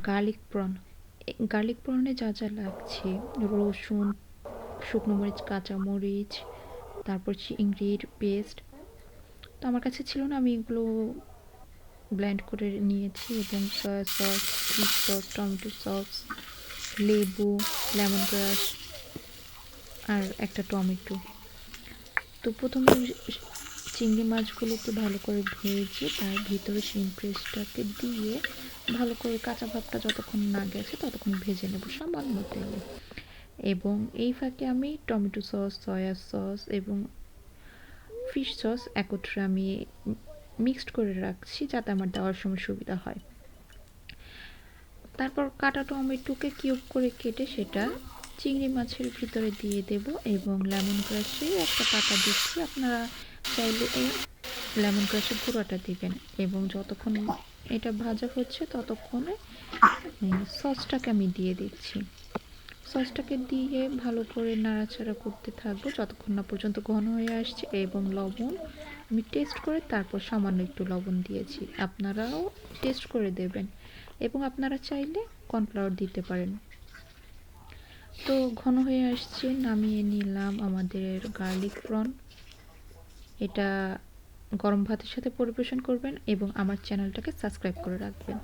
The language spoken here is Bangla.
Garlic prawn. গার্লিক প্রনে যা যা লাগছে, রসুন, শুকনো মরিচ, কাঁচামরিচ, তারপর চিংড়ির পেস্ট। তো আমার কাছে ছিল না, আমি এগুলো ব্লেন্ড করে নিয়েছি, এবং soya sauce, fish sauce, tomato sauce, লেবু, লেমন গ্রাস আর একটা টমেটো। তো প্রথমে চিংড়ি মাছগুলোকে ভালো করে ভেজে তার ভিতরে শিম পেস্টটাকে দিয়ে ভালো করে কাঁচা ভাবটা যতক্ষণ না গেছে ততক্ষণ ভেজে নেব সামান্য তেলে। এবং এই ফাঁকে আমি টমেটো সস, সয়া সস এবং ফিশ সস একত্রে আমি মিক্সড করে রাখছি, যাতে আমার দেওয়ার সময় সুবিধা হয়। তারপর কাটা টমেটোকে কিউব করে কেটে সেটা চিংড়ি মাছের ভিতরে দিয়ে দেব, এবং লেমন গ্রাসে একটা পাতা দিচ্ছি। আপনারা চাইলে এই লেমন গ্রাসের গুঁড়োটা দিবেন, এবং যতক্ষণ এটা ভাজা হচ্ছে ততক্ষণে সসটাকে আমি দিয়ে দিচ্ছি। সসটাকে দিয়ে ভালো করে নাড়াচাড়া করতে থাকবো যতক্ষণ না পর্যন্ত ঘন হয়ে আসছে। এবং লবণ আমি টেস্ট করে তারপর সামান্য একটু লবণ দিয়েছি, আপনারাও টেস্ট করে দেবেন, এবং আপনারা চাইলে কর্নফ্লাওয়ার দিতে পারেন। তো ঘন হয়ে আসছে, নামিয়ে নিলাম আমাদের গার্লিক প্রন। এটা গরম ভাতের সাথে পরিবেশন করবেন, এবং আমার চ্যানেলটাকে সাবস্ক্রাইব করে রাখবেন।